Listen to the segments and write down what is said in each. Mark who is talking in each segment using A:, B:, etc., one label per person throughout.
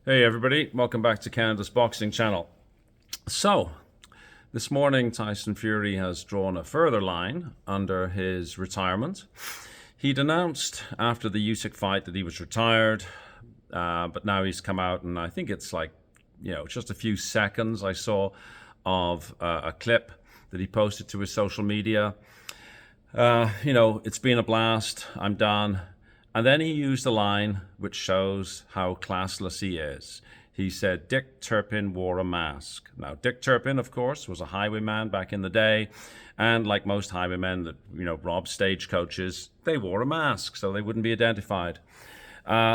A: Hey everybody, welcome back to Canada's Boxing Channel. So, this morning Tyson Fury has drawn a further line under his retirement. He'd announced after the Usyk fight that he was retired, but now he's come out and I think it's just a few seconds I saw of a clip that he posted to his social media. It's been a blast, I'm done. And then he used a line which shows how classless he is. He said, Dick Turpin wore a mask. Now, Dick Turpin, of course, was a highwayman back in the day. And like most highwaymen that, robbed stagecoaches, they wore a mask so they wouldn't be identified.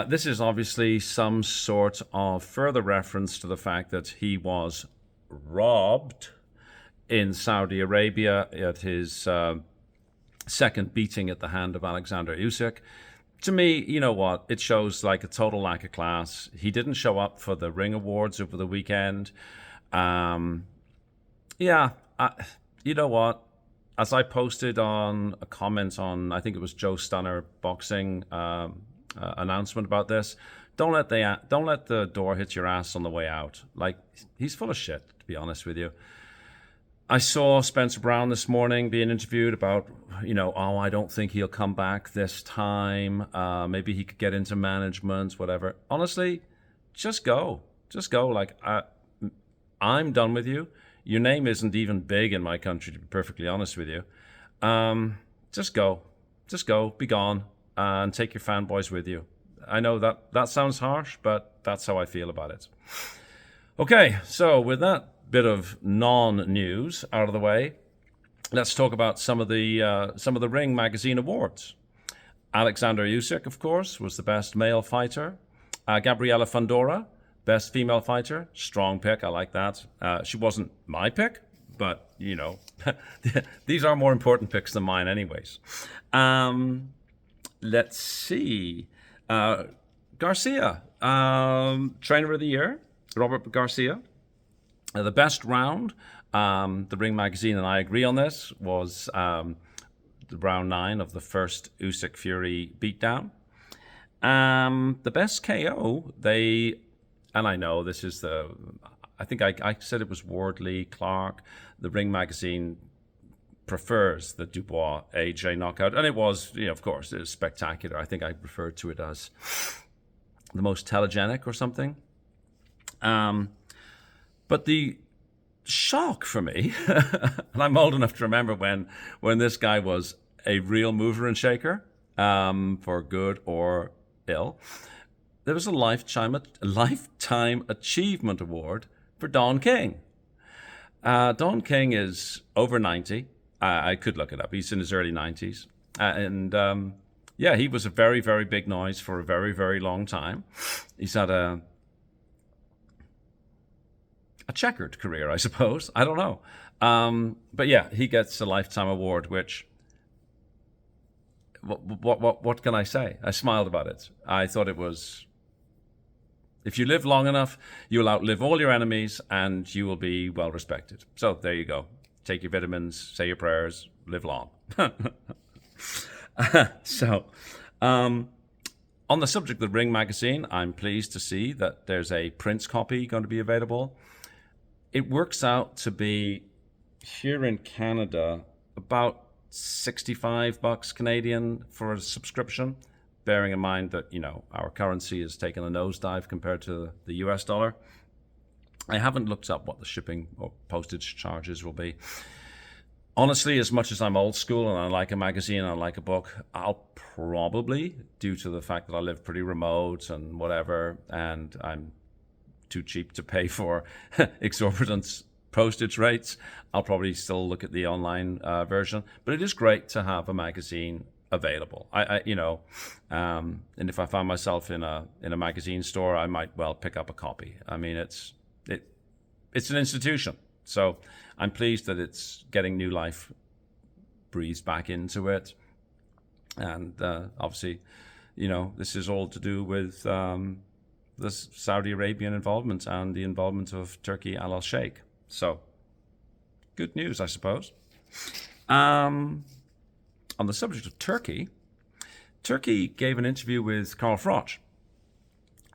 A: This is obviously some sort of further reference to the fact that he was robbed in Saudi Arabia at his second beating at the hand of Alexander Usyk. To me, you know what? It shows like a total lack of class. He didn't show up for the Ring Awards over the weekend. You know what? As I posted on a comment on, I think it was Joe Stunner Boxing announcement about this. Don't let the door hit your ass on the way out. Like, he's full of shit, to be honest with you. I saw Spencer Brown this morning being interviewed about, I don't think he'll come back this time. Maybe he could get into management, whatever. Honestly, just go. Just go. Like, I'm done with you. Your name isn't even big in my country, to be perfectly honest with you. Just go. Just go. Be gone. And take your fanboys with you. I know that sounds harsh, but that's how I feel about it. Okay, so with that bit of non-news out of the way, let's talk about some of the Ring Magazine awards. Alexander Usyk, of course, was the best male fighter. Gabriela Fundora, best female fighter. Strong pick, I like that. She wasn't my pick, but these are more important picks than mine, anyways. Let's see. Garcia, Trainer of the Year, Robert Garcia. The best round, the Ring Magazine, and I agree on this, was the round 9 of the first Usyk Fury beatdown. The best KO, and I know this is I think I said it was Wardley, Clark. The Ring Magazine prefers the Dubois AJ knockout, and it was, of course, it was spectacular. I think I referred to it as the most telegenic or something. But the shock for me, and I'm old enough to remember when this guy was a real mover and shaker, for good or ill, there was a lifetime achievement award for Don King. Don King is over 90. I could look it up. He's in his early 90s. He was a very, very big noise for a very, very long time. He's had a checkered career, I suppose. I don't know. But yeah, he gets a lifetime award, which, what can I say? I smiled about it. I thought it was, if you live long enough, you'll outlive all your enemies and you will be well respected. So there you go. Take your vitamins, say your prayers, live long. On the subject of the Ring Magazine, I'm pleased to see that there's a print copy going to be available. It works out to be, here in Canada, about $65 Canadian for a subscription, bearing in mind that, our currency has taken a nosedive compared to the US dollar. I haven't looked up what the shipping or postage charges will be. Honestly, as much as I'm old school and I like a magazine and I like a book, I'll probably, due to the fact that I live pretty remote and whatever, and I'm too cheap to pay for exorbitant postage rates, I'll probably still look at the online version. But it is great to have a magazine available. And if I find myself in a magazine store, I might well pick up a copy. I mean, it's an institution, so I'm pleased that it's getting new life breathed back into it. And obviously, this is all to do with the Saudi Arabian involvement and the involvement of Turkey Al Sheikh. So, good news, I suppose. On the subject of Turkey gave an interview with Karl Froch.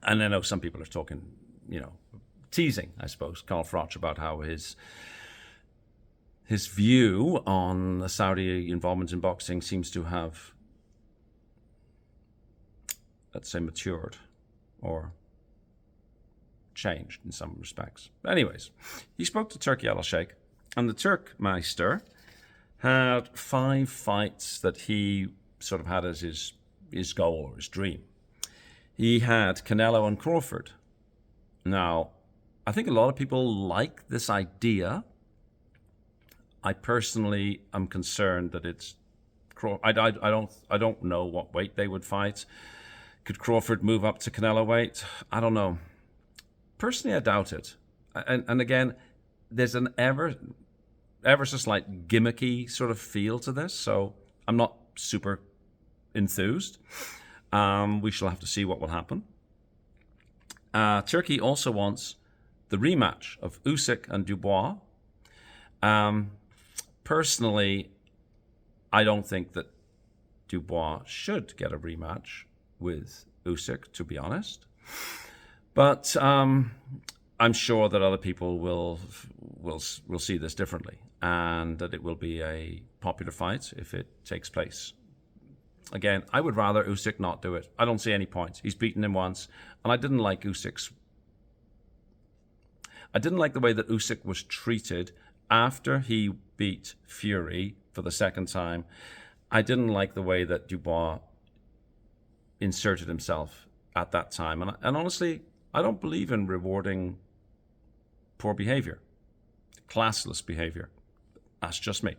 A: And I know some people are talking teasing, I suppose, Carl Froch about how his view on the Saudi involvement in boxing seems to have, let's say, matured or changed in some respects. Anyways, he spoke to Turki Al-Sheikh, and the Turkmeister had 5 fights that he sort of had as his goal or his dream. He had Canelo and Crawford. Now, I think a lot of people like this idea. I personally am concerned that it's I don't know what weight they would fight. Could Crawford move up to Canelo weight? I don't know. Personally, I doubt it. And again, there's an ever so slight gimmicky sort of feel to this, so I'm not super enthused. We shall have to see what will happen. Turkey also wants the rematch of Usyk and Dubois. Personally, I don't think that Dubois should get a rematch with Usyk, to be honest. But I'm sure that other people will see this differently, and that it will be a popular fight if it takes place. Again, I would rather Usyk not do it. I don't see any point. He's beaten him once, and I didn't like the way that Usyk was treated after he beat Fury for the second time. I didn't like the way that Dubois inserted himself at that time, and honestly, I don't believe in rewarding poor behavior, classless behavior. That's just me.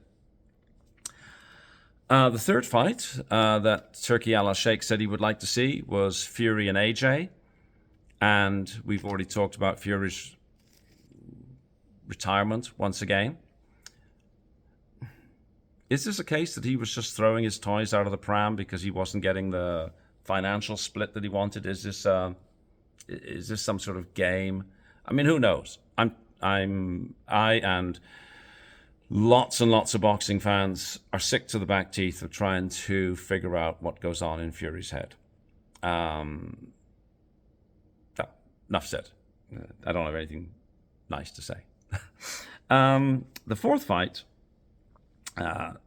A: The third fight that Turki Al-Sheikh said he would like to see was Fury and AJ. And we've already talked about Fury's retirement once again. Is this a case that he was just throwing his toys out of the pram because he wasn't getting the financial split that he wanted? Is this some sort of game? I mean, who knows? I and lots and lots of boxing fans are sick to the back teeth of trying to figure out what goes on in Fury's head. Enough said. I don't have anything nice to say. The fourth fight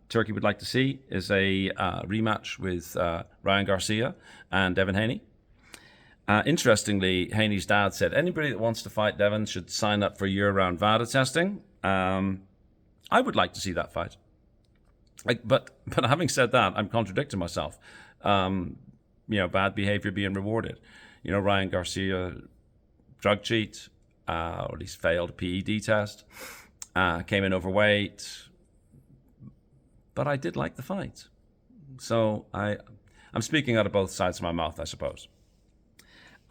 A: Turkey would like to see is a rematch with Ryan Garcia and Devin Haney. Interestingly, Haney's dad said anybody that wants to fight Devin should sign up for year-round VADA testing. I would like to see that fight. But having said that, I'm contradicting myself. Bad behavior being rewarded. Ryan Garcia drug cheat, or at least failed a PED test, came in overweight. But I did like the fight. So I'm speaking out of both sides of my mouth, I suppose.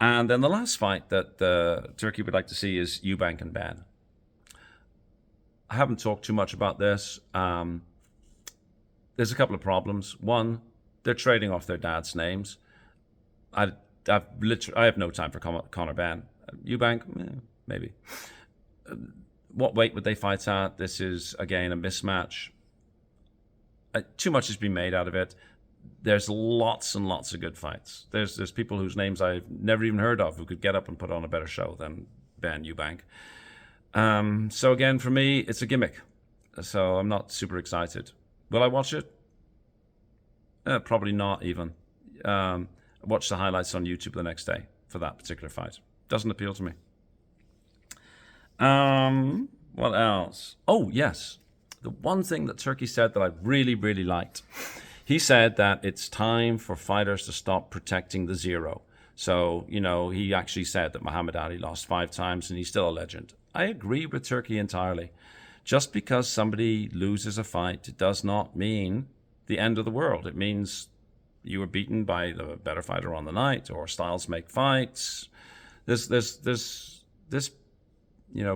A: And then the last fight that Turkey would like to see is Eubank and Ben. I haven't talked too much about this. There's a couple of problems. One, they're trading off their dads' names. I have no time for Conor Ben. Eubank, maybe. What weight would they fight at? This is, again, a mismatch. Too much has been made out of it. There's lots and lots of good fights. There's people whose names I've never even heard of who could get up and put on a better show than Ben Eubank. So again, for me, it's a gimmick. So I'm not super excited. Will I watch it? Probably not even. Watch the highlights on YouTube the next day for that particular fight. Doesn't appeal to me. What else? Oh, yes. The one thing that Turkey said that I really, really liked. He said that it's time for fighters to stop protecting the zero. So, he actually said that Muhammad Ali lost 5 times and he's still a legend. I agree with Turkey entirely. Just because somebody loses a fight, it does not mean the end of the world. It means you were beaten by the better fighter on the night, or styles make fights. This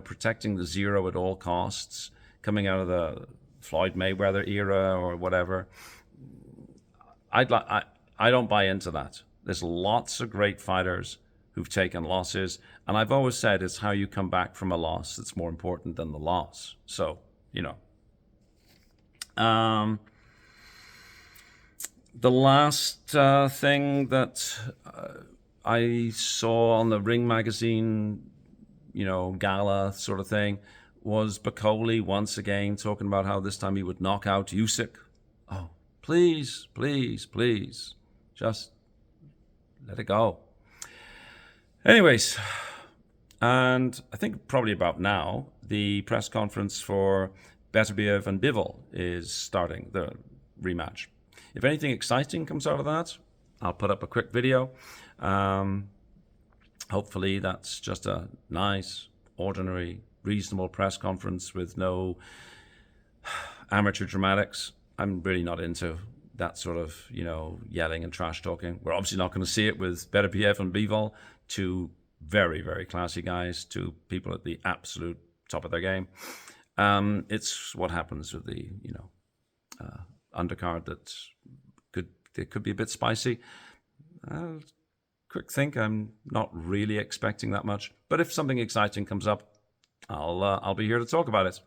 A: protecting the zero at all costs, coming out of the Floyd Mayweather era or whatever. I don't buy into that. There's lots of great fighters who've taken losses, and I've always said it's how you come back from a loss that's more important than the loss. So, the last thing that I saw on the Ring magazine gala sort of thing was Bacoli once again talking about how this time he would knock out Usyk. Oh, please, please, please, just let it go. Anyways, and I think probably about now, the press conference for Beterbiev and Bivol is starting, the rematch. If anything exciting comes out of that, I'll put up a quick video. Hopefully that's just a nice, ordinary, reasonable press conference with no amateur dramatics. I'm really not into that sort of, yelling and trash talking. We're obviously not going to see it with Beterbiev and Bivol, two very, very classy guys, two people at the absolute top of their game. It's what happens with the, undercard that could be a bit spicy. Quick think, I'm not really expecting that much, but if something exciting comes up, I'll be here to talk about it.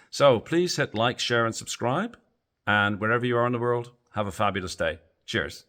A: So please hit like, share, and subscribe, and wherever you are in the world, have a fabulous day. Cheers.